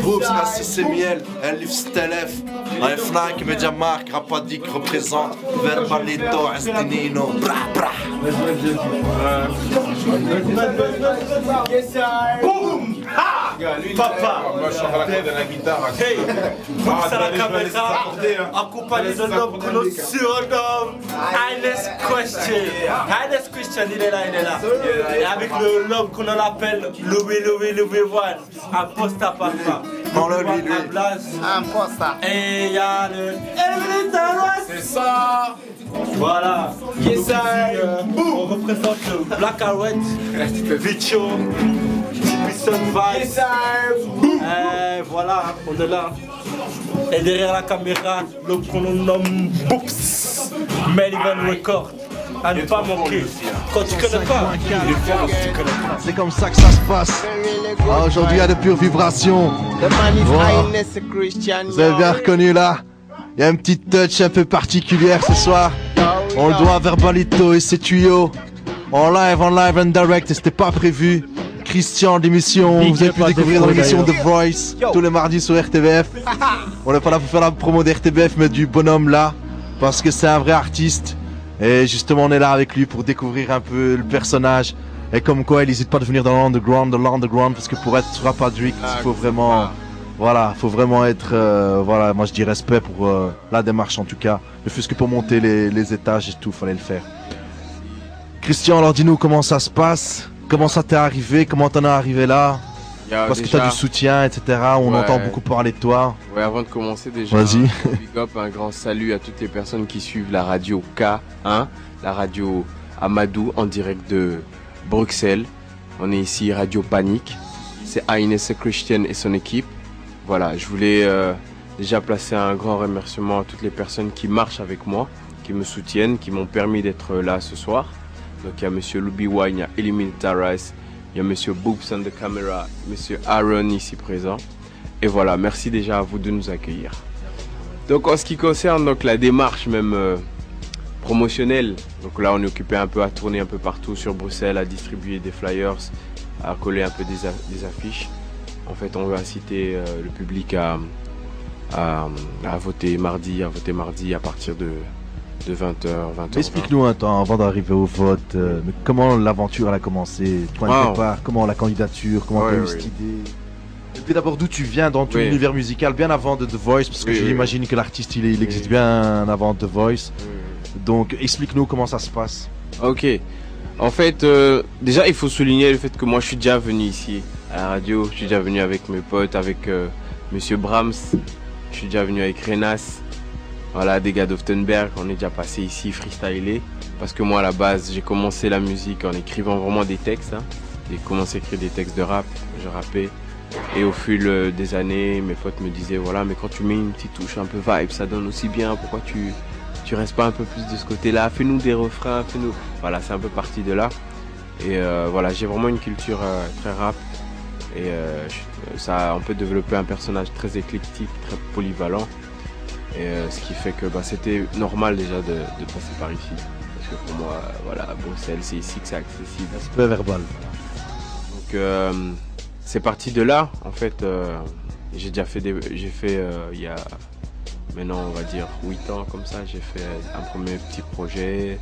Brooks, Cassis et Miel, Elif Stelef, Fnac, Mediamark, Rapadik représente, Verbalito, Astinino, bra bra. Boum! Ha! Papa! Moi je suis en train de la guitare. Hey! Pousse à la caméra, accompagné de l'homme que nous surnomme Highness Question. Highness Question, il est là. Et avec l'homme qu'on appelle Louis One, un poste à papa. Non, lui. Un posta. Et il y a le C'est ça! voilà. Yes, sir. On représente le Black and Red, Vicho, Typison Vibes. Yes, sir. Voilà, on est là. Et derrière la caméra, l'homme qu'on nomme Boops, Melvin Record. À ne pas manquer. Quand tu connais pas, il est fort, tu connais pas. C'est comme ça que ça se passe. Ah, aujourd'hui, il y a de pures vibrations. The man is Wow. Highness Christian. Vous avez bien reconnu là. Il y a une petite touch un peu particulière ce soir. On le doit à Verbalito et ses tuyaux. En live, and direct, et c'était pas prévu. Christian d'émission, vous avez pu découvrir dans l'émission The Voice, tous les mardis sur RTBF. On n'est pas là pour faire la promo d'RTBF, mais du bonhomme là, parce que c'est un vrai artiste. Et justement, on est là avec lui pour découvrir un peu le personnage. Et comme quoi, il n'hésite pas de venir dans l'underground, parce que pour être sur Rapadrick, il faut vraiment, voilà, faut vraiment être, voilà, moi je dis respect pour la démarche en tout cas. Ne fût-ce que pour monter les étages et tout, fallait le faire. Christian, alors dis-nous comment ça se passe, comment ça t'est arrivé, comment t'en es arrivé là, parce que t'as du soutien, etc. On entend beaucoup parler de toi. Ouais, avant de commencer déjà, Vas-y. big up, un grand salut à toutes les personnes qui suivent la radio K1, la radio Amadou en direct de Bruxelles. On est ici, Radio Panique. C'est Highness Christian et son équipe. Voilà, je voulais déjà placer un grand remerciement à toutes les personnes qui marchent avec moi, qui me soutiennent, qui m'ont permis d'être là ce soir. Donc il y a Monsieur Louis Wine, il y a Elemental Rice, il y a Monsieur Boops on the camera, Monsieur Aaron ici présent. Et voilà, merci déjà à vous de nous accueillir. Donc en ce qui concerne donc, la démarche même promotionnelle, donc là on est occupé un peu à tourner un peu partout sur Bruxelles, à distribuer des flyers, à coller un peu des affiches. En fait on veut inciter le public à voter mardi, à partir de 20h, 20h. Explique-nous un temps avant d'arriver au vote, mais comment l'aventure elle a commencé, comment la candidature, comment tu as eu cette idée. Et puis d'abord d'où tu viens dans ton univers musical, bien avant de The Voice, parce que j'imagine que l'artiste il existe bien avant The Voice. Donc explique-nous comment ça se passe. Ok, en fait déjà il faut souligner le fait que moi je suis déjà venu ici à la radio, je suis déjà venu avec mes potes, avec Monsieur Brahms, je suis déjà venu avec Renas. Voilà, des gars d'Oftenberg, on est déjà passé ici freestyler. Parce que moi à la base, j'ai commencé la musique en écrivant vraiment des textes. Hein. J'ai commencé à écrire des textes de rap, je rappais. Et au fil des années, mes potes me disaient, voilà, mais quand tu mets une petite touche un peu vibe, ça donne aussi bien. Pourquoi tu restes pas un peu plus de ce côté-là? Fais-nous des refrains, fais-nous... Voilà, c'est un peu parti de là. Et voilà, j'ai vraiment une culture très rap. Et ça, on peut développer un personnage très éclectique, très polyvalent. Et ce qui fait que c'était normal déjà de passer par ici. Parce que pour moi, voilà, Bruxelles, c'est ici que c'est accessible. Aspect verbal. Donc c'est parti de là. En fait, j'ai déjà fait il y a maintenant on va dire 8 ans comme ça, j'ai fait un premier petit projet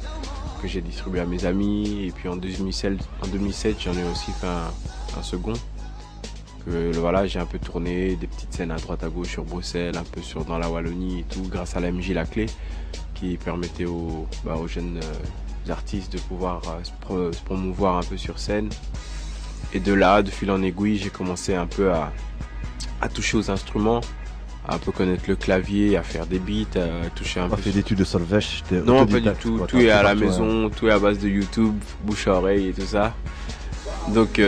que j'ai distribué à mes amis. Et puis en 2007 j'en ai aussi fait un second. Voilà, j'ai un peu tourné des petites scènes à droite à gauche sur Bruxelles, un peu dans la Wallonie et tout, grâce à la MJ La Clé, qui permettait aux jeunes artistes de pouvoir se promouvoir un peu sur scène. Et de là, de fil en aiguille, j'ai commencé un peu à toucher aux instruments, à un peu connaître le clavier, à faire des beats, à toucher un peu. Tu as fait d'études de solfège? Non, pas du tout. Tout est à la maison, tout est à base de YouTube, bouche à oreille et tout ça. Donc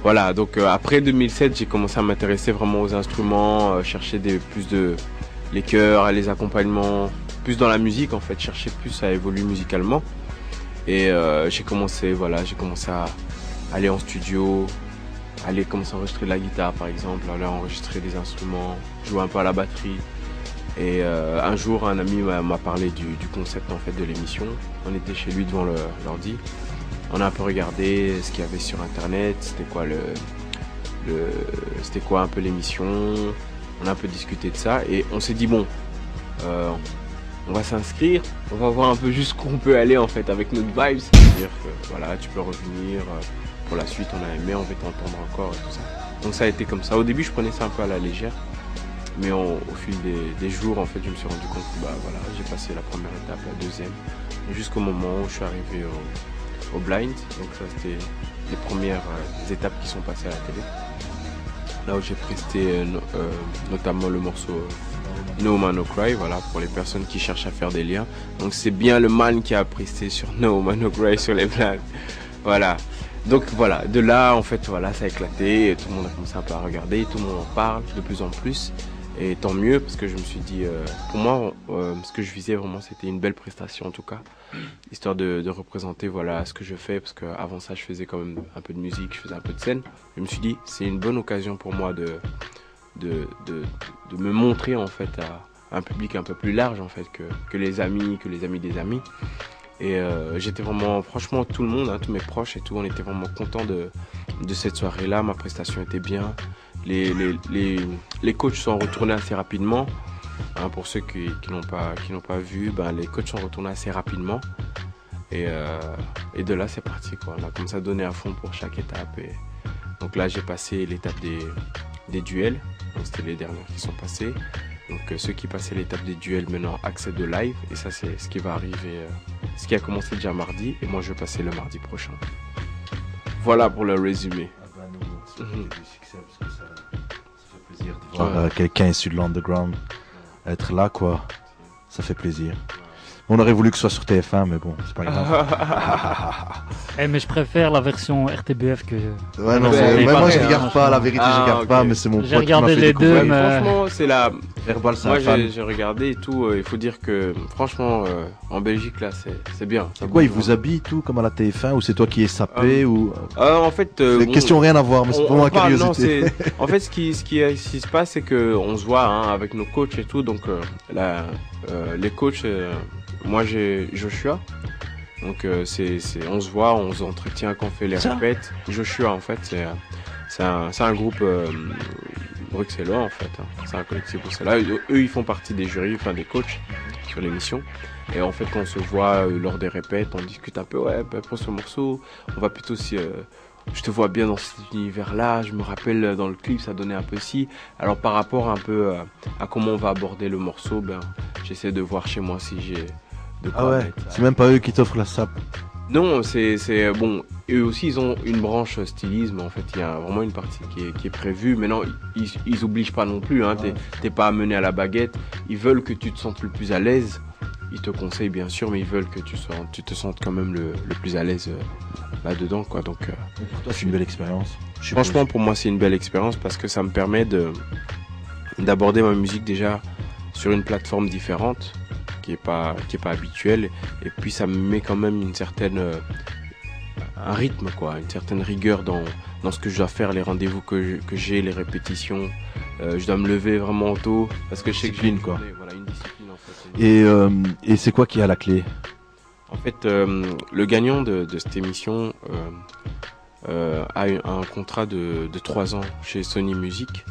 voilà, donc après 2007, j'ai commencé à m'intéresser vraiment aux instruments, chercher plus de les chœurs, les accompagnements, plus dans la musique en fait, chercher plus à évoluer musicalement. Et j'ai commencé à aller en studio, commencer à enregistrer de la guitare par exemple, aller enregistrer des instruments, jouer un peu à la batterie. Et un jour, un ami m'a parlé du concept en fait de l'émission. On était chez lui devant l'ordi. On a un peu regardé ce qu'il y avait sur internet, c'était quoi c'était quoi un peu l'émission. On a un peu discuté de ça et on s'est dit bon, on va s'inscrire, on va voir un peu jusqu'où on peut aller en fait avec notre vibes. C'est-à-dire que voilà, tu peux revenir pour la suite, on a aimé, on veut t'entendre encore et tout ça. Donc ça a été comme ça. Au début, je prenais ça un peu à la légère, mais au fil des jours, en fait, je me suis rendu compte que bah voilà, j'ai passé la première étape, la deuxième, jusqu'au moment où je suis arrivé au blind. Donc ça, c'était les premières étapes qui sont passées à la télé. Là où j'ai presté notamment le morceau No Man No Cry, voilà, pour les personnes qui cherchent à faire des liens. Donc c'est bien le man qui a presté sur No Man No Cry sur les blagues. Voilà. Donc voilà, de là en fait voilà, ça a éclaté, et tout le monde a commencé un peu à regarder, tout le monde en parle de plus en plus. Et tant mieux parce que je me suis dit, pour moi, ce que je visais vraiment, c'était une belle prestation en tout cas, histoire de représenter voilà ce que je fais, parce qu'avant ça, je faisais quand même un peu de musique, je faisais un peu de scène. Je me suis dit, c'est une bonne occasion pour moi de me montrer en fait à un public un peu plus large en fait que les amis des amis. Et j'étais vraiment, franchement, tout le monde, hein, tous mes proches et tout, on était vraiment contents de cette soirée-là. Ma prestation était bien. Les coachs sont retournés assez rapidement. Hein, pour ceux qui n'ont pas vu, ben, les coachs sont retournés assez rapidement. Et de là, c'est parti, quoi. On a commencé à donner à fond pour chaque étape. Et donc là, j'ai passé l'étape des duels. C'était les dernières qui sont passées. Donc ceux qui passaient l'étape des duels maintenant accèdent au live. Et ça, c'est ce qui va arriver, ce qui a commencé déjà mardi. Et moi, je vais passer le mardi prochain. Voilà pour le résumé. Du succès, parce que ça fait plaisir de voir quelqu'un issu de l'underground être là, quoi. Ça fait plaisir. On aurait voulu que ce soit sur TF1, mais bon, c'est pas grave. Mais je préfère la version RTBF que... Ouais, non, mais moi je regarde pas, la vérité, je regarde pas, mais c'est mon pote qui m'a fait regardé les deux, mais... Franchement, c'est la... Verbal, c'est moi, un fan. j'ai regardé et tout, il faut dire que, franchement, en Belgique, là, c'est bien. C'est quoi, ils vous habillent tout, comme à la TF1, ou c'est toi qui es sapé, ou... En fait... Bon, question rien à voir, mais c'est pour moi curiosité. Non, en fait, ce qui se passe, c'est qu'on se voit hein, avec nos coachs et tout, donc les coachs... moi j'ai Joshua, donc on se voit, on s'entretient quand on fait les répètes. Joshua en fait c'est un groupe bruxellois en fait, hein. C'est un collectif bruxellois. Eux ils font partie des jurys, enfin des coachs sur l'émission. Et en fait quand on se voit lors des répètes, on discute un peu pour ce morceau, on va plutôt si je te vois bien dans cet univers-là, je me rappelle dans le clip, ça donnait un peu ci. Alors par rapport un peu à comment on va aborder le morceau, ben j'essaie de voir chez moi si j'ai de quoi mettre. C'est même pas eux qui t'offrent la sap. Non, c'est bon, eux aussi ils ont une branche stylisme, en fait il y a vraiment une partie qui est prévue. Maintenant ils obligent pas non plus, hein, t'es pas amené à la baguette, ils veulent que tu te sentes le plus à l'aise. Ils te conseillent bien sûr, mais ils veulent que tu te sentes quand même le plus à l'aise là-dedans, quoi. Donc, pour toi, c'est une belle expérience. Franchement, pour moi, c'est une belle expérience parce que ça me permet d'aborder ma musique déjà sur une plateforme différente, qui est pas habituelle, et puis ça me met quand même une certaine un rythme, quoi, une certaine rigueur dans ce que je dois faire, les rendez-vous que j'ai, les répétitions. Je dois me lever vraiment tôt parce que je sais que j'ai une discipline en fait. Et c'est quoi qui est à la clé? En fait, le gagnant de cette émission a un contrat de 3 ans chez Sony Music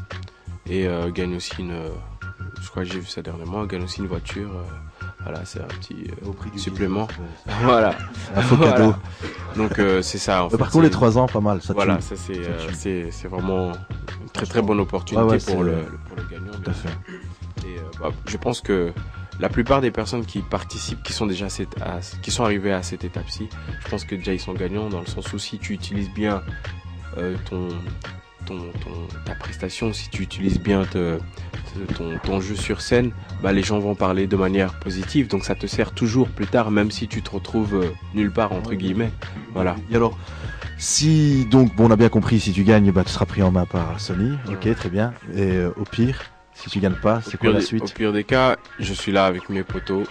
et gagne aussi je crois que j'ai vu ça dernièrement, gagne aussi une voiture. Voilà, c'est un petit supplément. Voilà. Un faux cadeau. Donc c'est ça. En fait, par contre, les 3 ans, pas mal. Ça voilà, ça c'est vraiment une très très bonne opportunité pour le gagnant. Tout à fait. Et je pense que la plupart des personnes qui participent, qui sont déjà qui sont arrivées à cette étape-ci, je pense que déjà ils sont gagnants dans le sens où si tu utilises bien ta prestation, si tu utilises bien ton jeu sur scène, les gens vont parler de manière positive, donc ça te sert toujours plus tard, même si tu te retrouves nulle part entre guillemets. Voilà. Et alors, si donc on a bien compris, si tu gagnes, tu seras pris en main par Sony. Ok, très bien. Et au pire, si tu gagnes pas, c'est quoi la suite? Au pire des cas, je suis là avec mes potos.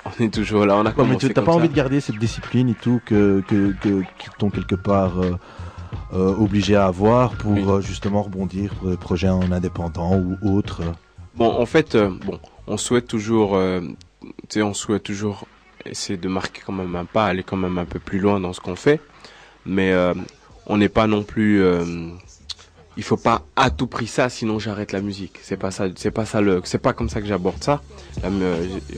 On est toujours là. On a commencé. Mais t'as pas envie de garder cette discipline et tout que qui t'ont quelque part obligé à avoir pour justement rebondir pour des projets en indépendant ou autres. Bon, en fait, on souhaite toujours, essayer de marquer quand même un pas, aller quand même un peu plus loin dans ce qu'on fait, mais on n'est pas non plus il faut pas à tout prix ça, sinon j'arrête la musique. C'est pas comme ça que j'aborde ça,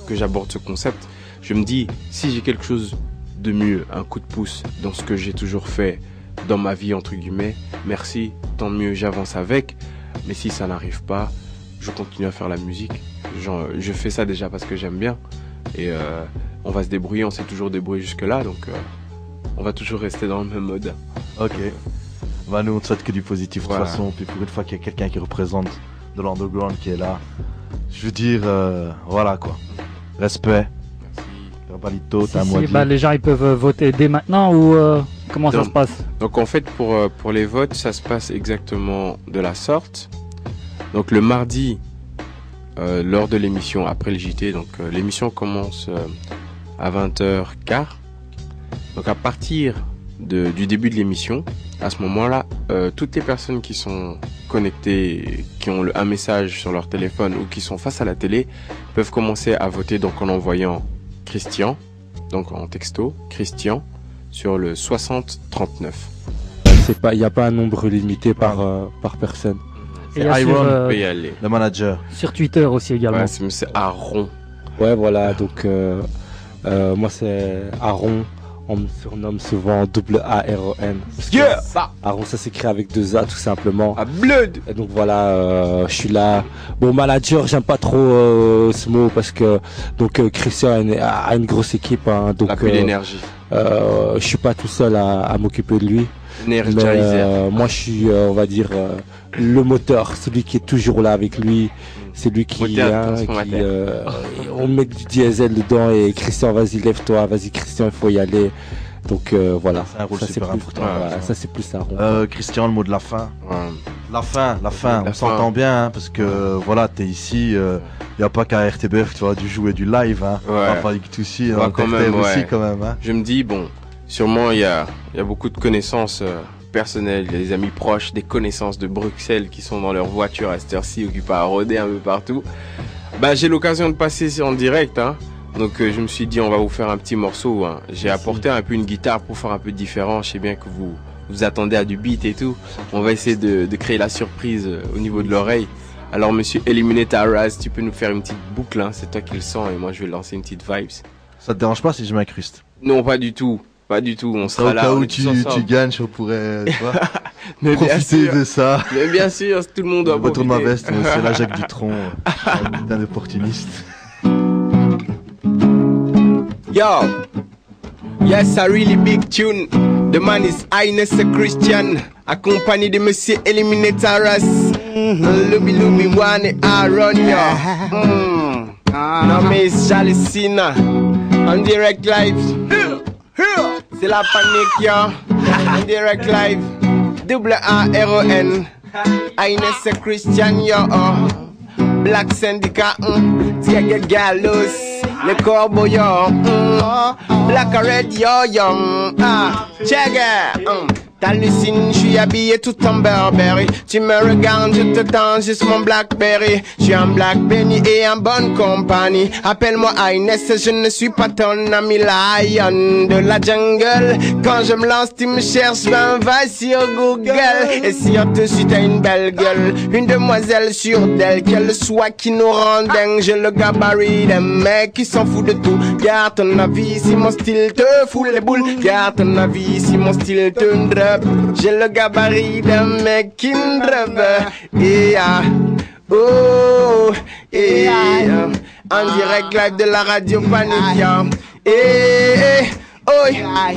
que j'aborde ce concept. Je me dis, si j'ai quelque chose de mieux, un coup de pouce dans ce que j'ai toujours fait dans ma vie, entre guillemets, merci, tant mieux, j'avance avec. Mais si ça n'arrive pas, je continue à faire la musique. Je fais ça déjà parce que j'aime bien. Et on va se débrouiller, on s'est toujours débrouillé jusque-là, donc on va toujours rester dans le même mode. Ok. Bah nous on te souhaite que du positif de Voilà. toute façon, puis pour une fois qu'il y a quelqu'un qui représente de l'underground qui est là, je veux dire, voilà quoi. Respect. Verbalito, t'as un mot à Si, dire. bah, les gens ils peuvent voter dès maintenant ou comment ça Donc, se passe? Donc en fait pour les votes, ça se passe exactement de la sorte. Donc le mardi, lors de l'émission, après le JT, donc l'émission commence à 20h15. Donc à partir du début de l'émission, à ce moment-là, toutes les personnes qui sont connectées, qui ont un message sur leur téléphone ou qui sont face à la télé, peuvent commencer à voter donc en envoyant Christian, donc en texto, Christian, sur le 6039. Il n'y a pas un nombre limité par personne. Et il y a Iron, On peut y aller. le manager. sur Twitter aussi également. Ouais, c'est Aaron. Ouais, voilà, donc moi c'est Aaron, on me surnomme souvent AARON. Yeah! Aaron, ça s'écrit avec 2 A tout simplement. À Blood! Et donc voilà, je suis là. Bon, manager, j'aime pas trop ce mot parce que donc Christian a une grosse équipe, hein, donc La plus d'énergie. je suis pas tout seul à m'occuper de lui. Mais, Energizer. moi je suis, on va dire, le moteur, celui qui est toujours là avec lui. C'est lui qui, Moteur hein, transformateur. on met du diesel dedans et Christian, vas-y, lève-toi, vas-y Christian, il faut y aller. Donc voilà, C'est un rôle ça super plus, important. voilà, Ouais, ça c'est plus un rond. Christian, le mot de la fin. Ouais. La fin, La on fin. s'entend bien hein, parce que voilà, t'es ici, y a pas qu'à RTBF, tu vois, du jouer du live, hein. Ouais. On va pas tout aussi, Ouais, on quand même, aussi ouais. quand même, hein. Je me dis, bon, sûrement il y a beaucoup de connaissances personnelles, il y a des amis proches, des connaissances de Bruxelles qui sont dans leur voiture à cette heure-ci, occupées à rôder un peu partout. Bah, j'ai l'occasion de passer en direct, hein. Donc je me suis dit, on va vous faire un petit morceau, hein. J'ai apporté un peu une guitare pour faire un peu différent. Je sais bien que vous attendez à du beat et tout. On va essayer de créer la surprise au niveau de l'oreille. Alors monsieur Eliminator Raz, tu peux nous faire une petite boucle, hein. C'est toi qui le sens et moi je vais lancer une petite vibes. Ça te dérange pas si je m'incruste? Non, pas du tout. Pas du tout, on sera Au là. cas on où est tous tu ensemble. gagnes, on pourrait, tu vois, Mais bien profiter sûr, de ça. mais bien sûr, tout le monde doit Je retourne ma profiter. veste, mais c'est là Jacques Dutronc, un putain d'opportuniste. Yo, yes, a really big tune. The man is Ines Christian, accompagné de Monsieur Eliminatoras. Lubi Lubi One Aaron, yo. Non mais Jalicina, en direct live. C'est la panique, yo. En direct live. AARON. Ines Christian, yo. Black Syndicat, Tiger Gallows. Le corbeau, yo. Black Red, yo, yo. Check it. T'hallucines, je suis habillé tout en Burberry. Tu me regardes, je te tends juste mon Blackberry. Je suis en Black Benny et en bonne compagnie. Appelle-moi Inès, je ne suis pas ton ami Lion de la jungle. Quand je me lance, tu me cherches, ben va sur Google. Et si on te suit, t'as une belle gueule. Une demoiselle sûre d'elle, qu'elle soit qui nous rend dingue. J'ai le gabarit d'un mec qui s'en fout de tout. Garde ton avis si mon style te fout les boules. Garde ton avis si mon style te dresse. J'ai le gabarit d'un mec qui me rêve. Et oh, et en direct live de la radio Panique. Et oh, yeah.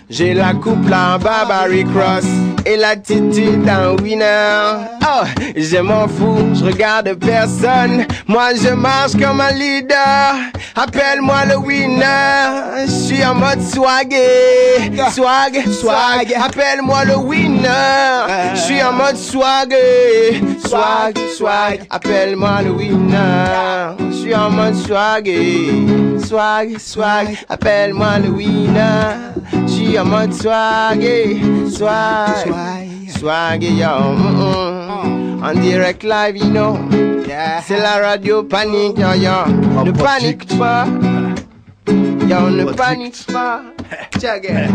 J'ai la coupe là, Barbary Cross et l'attitude d'un winner. Oh, je m'en fous, je regarde personne. Moi je marche comme un leader. Appelle-moi le winner. Je suis en mode swagué. Swag. Appelle-moi le winner. Je suis en mode swagué. Swag. Appelle-moi le winner. Je suis en mode swagué. Swag. Appelle-moi le winner. Je suis en mode swagué. Swag, yo. En direct live, you know. C'est la radio Panique, yo. Ne panique pas. Yo, ne panique pas. Check it.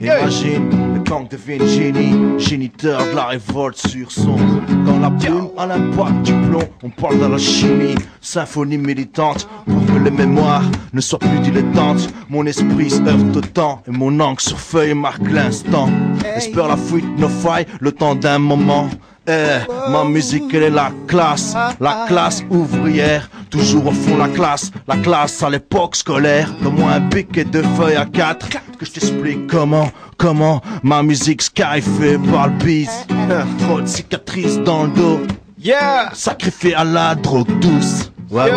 Imagine Kang devient génie, géniteur de la révolte sur son. Quand la plume a l'impact du plomb, on parle de la chimie. Symphonie militante pour que les mémoires ne soient plus dilettantes. Mon esprit se heurte au temps et mon encre sur feuille marque l'instant. Espère la fuite, nos failles, le temps d'un moment. Ma musique elle est la classe ouvrière, toujours au fond la classe à l'époque scolaire. Donne-moi un bic et deux feuilles à 4 que je t'explique comment ma musique sky fait par le beat. Trop de cicatrices dans le dos, sacrifié à la drogue douce. Ouais.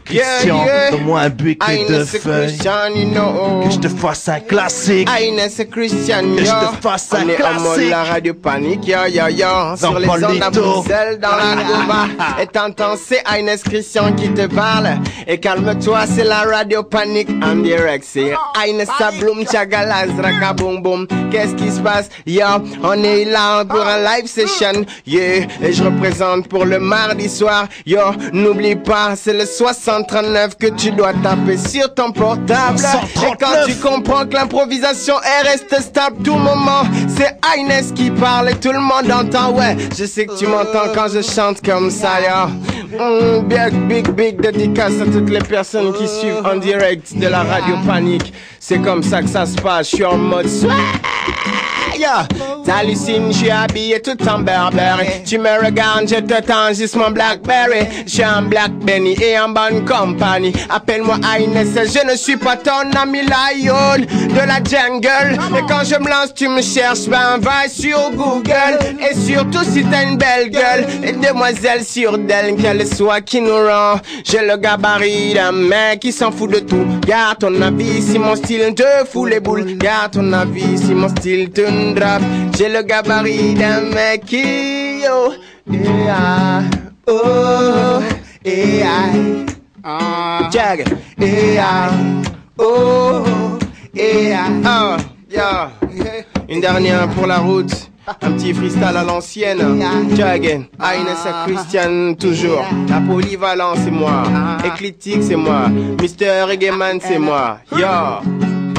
Christian, donne-moi un bic et deux feuilles. Que je te fasse un classique. Christian, que je te fasse un classique. En mode la radio panique, sur les ondes à Bruxelles, dans la Goma. Et t'entends, c'est Inès Christian qui te parle. Et calme-toi, c'est la radio panique en direct. C'est Inès Sabloum, Tchagalaz, Raka Boum Boum. Qu'est-ce qui se passe? On est là pour un live session. Et je représente pour le mardi soir. N'oublie pas, c'est le 6039 que tu dois taper sur ton portable. 139. Et quand tu comprends que l'improvisation est reste stable tout moment, c'est Inès qui parle et tout le monde entend. Ouais, je sais que tu m'entends quand je chante comme ça, Big dédicace à toutes les personnes qui suivent en direct de la radio panique. C'est comme ça que ça se passe, je suis en mode swag. T'hallucines, je suis habillé tout en berbère. Tu me regardes, je te tends juste mon Blackberry. Je suis en Black Benny et en bonne compagnie. Appelle-moi Inès, je ne suis pas ton ami lion de la jungle. Et quand je me lance, tu me cherches, ben va sur Google. Et surtout si t'as une belle gueule, et demoiselle sur d'elle, qu'elle soit qui nous rend. J'ai le gabarit d'un mec qui s'en fout de tout. Garde ton avis si mon style te fout les boules. Garde ton avis si mon style te drap. J'ai le gabarit d'un mec qui Une dernière pour la route. Un petit freestyle à l'ancienne. Jagen, Inès Christian toujours. La polyvalence c'est moi. Éclectique c'est moi. Mr. Reggaeman c'est moi.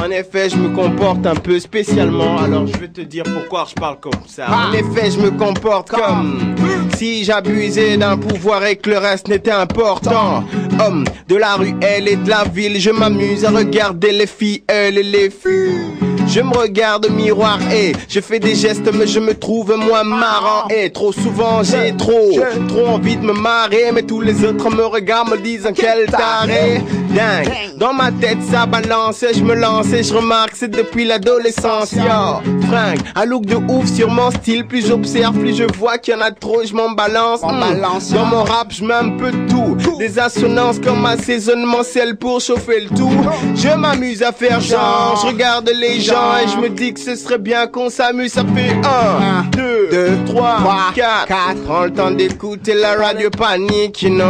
En effet, je me comporte un peu spécialement. Alors je vais te dire pourquoi je parle comme ça. En effet, je me comporte comme si j'abusais d'un pouvoir et que le reste n'était important. Homme de la ruelle et de la ville, je m'amuse à regarder les filles et les filles. Je me regarde au miroir et je fais des gestes mais je me trouve moins marrant. Et trop souvent j'ai trop envie de me marrer, mais tous les autres me regardent, me disent quel taré. Dingue, dans ma tête ça balance et je me lance et je remarque c'est depuis l'adolescence. Fringue, un look de ouf sur mon style, plus j'observe, plus je vois qu'il y en a trop, je m'en balance. Dans mon rap je mets un peu de tout, des assonances comme assaisonnement sel pour chauffer le tout. Je m'amuse à faire genre, je regarde les gens et je me dis que ce serait bien qu'on s'amuse. Ça fait 1, 2, 3, 4. Prends le temps d'écouter la radio panique, Inès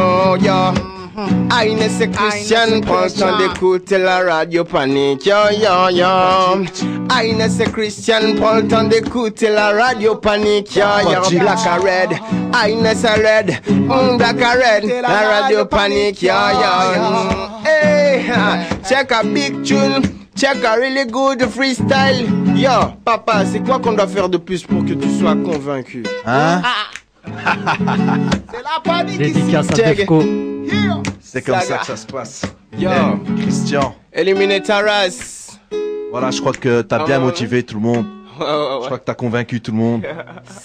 et Christian, prends le temps d'écouter la radio panique, Inès et Christian, prends le temps d'écouter la radio panique, Black a red, Inès a red, Black a red, la radio panique, Hey, check a big tune. Check a really good freestyle. Papa, c'est quoi qu'on doit faire de plus pour que tu sois convaincu? C'est la panique ici. Dédicace à Defco. C'est comme ça que ça se passe. Christian. Éliminer ta race. Voilà, je crois que t'as bien motivé tout le monde. Je crois que t'as convaincu tout le monde.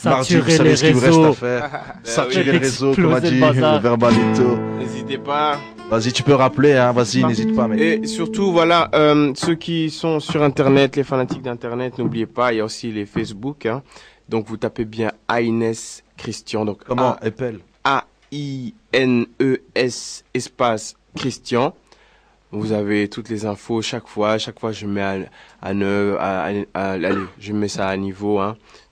Mardi, vous savez ce qu'il vous reste à faire. Saturer le réseau, comme a dit le Verbalito. N'hésitez pas. Vas-y, tu peux rappeler, vas-y, n'hésite pas. Mec. Et surtout, voilà, ceux qui sont sur Internet, les fanatiques d'Internet, n'oubliez pas, il y a aussi les Facebook. Donc, vous tapez bien Inès Christian. Donc, comment appelle? A-I-N-E-S espace Christian. Vous avez toutes les infos chaque fois je mets allez, je mets ça à niveau,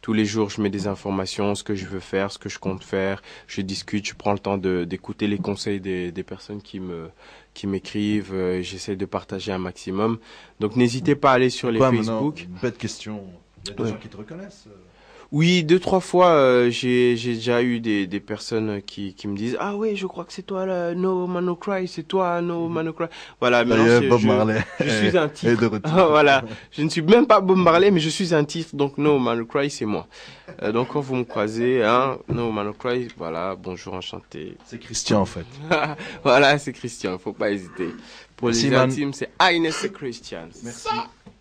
Tous les jours, je mets des informations, ce que je veux faire, ce que je compte faire. Je discute, je prends le temps d'écouter les conseils des personnes qui m'écrivent. J'essaie de partager un maximum. Donc, n'hésitez pas à aller sur les Facebook. Une bête question. Il y a des gens qui te reconnaissent. Oui, 2-3 fois, j'ai déjà eu des personnes qui me disent ah oui, je crois que c'est toi là, No Man No Cry, c'est toi No Man No Cry. Voilà, maintenant Bob Marley. je suis un titre. Et de retour. Voilà, je ne suis même pas Bob Marley, mais je suis un titre, donc No Man No Cry, c'est moi. Donc quand vous me croisez, hein, No Man No Cry, voilà, bonjour, enchanté. C'est Christian en fait. Voilà, c'est Christian, faut pas hésiter. Pour Merci, les man. intimes, c'est Ines Christian. Merci.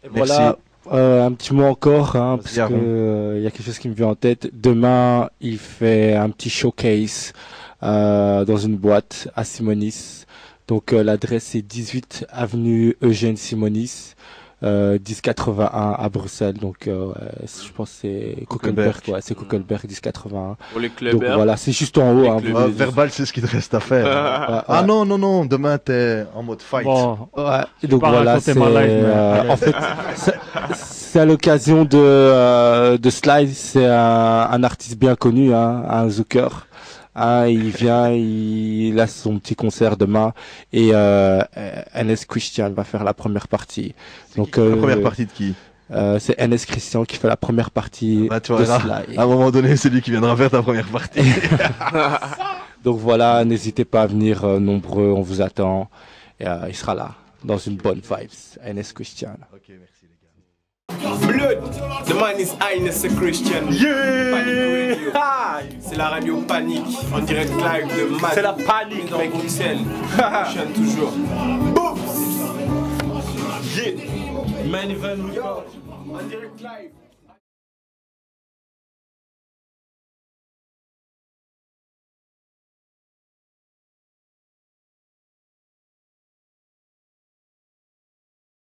Et voilà, un petit mot encore, hein, parce Aaron. que y a quelque chose qui me vient en tête. Demain, il fait un petit showcase dans une boîte à Simonis. Donc l'adresse c'est 18 avenue Eugène Simonis, 1081 à Bruxelles. Donc je pense que c'est Kokelberg, ouais, c'est Kokelberg 1081. Pour les Donc clubbers. voilà, c'est juste en haut. Hein, vous- Verbal, c'est ce qu'il te reste à faire. ouais, Ah ouais. non, demain t'es en mode fight. Bon, Ouais, et donc pas voilà, raconter c'est ma life, mais allez. en fait c'est à l'occasion de Slide, c'est un artiste bien connu, hein, un Zucker. Hein, il vient, il a son petit concert demain et NS Christian va faire la première partie. Donc La première partie de qui? c'est NS Christian qui fait la première partie Bah, tu de verras. Slide. À un moment donné, c'est lui qui viendra faire ta première partie. Donc voilà, n'hésitez pas à venir nombreux, on vous attend. Et, il sera là, dans une bonne vibes. NS Christian. Ok, merci les gars. Blood, the man is Ines Christian. Panic Radio. C'est la radio Panique en direct live de Mad. C'est la panique, dans mec. Bruxelles. Chante toujours. Yeah. Man, even record. En direct live.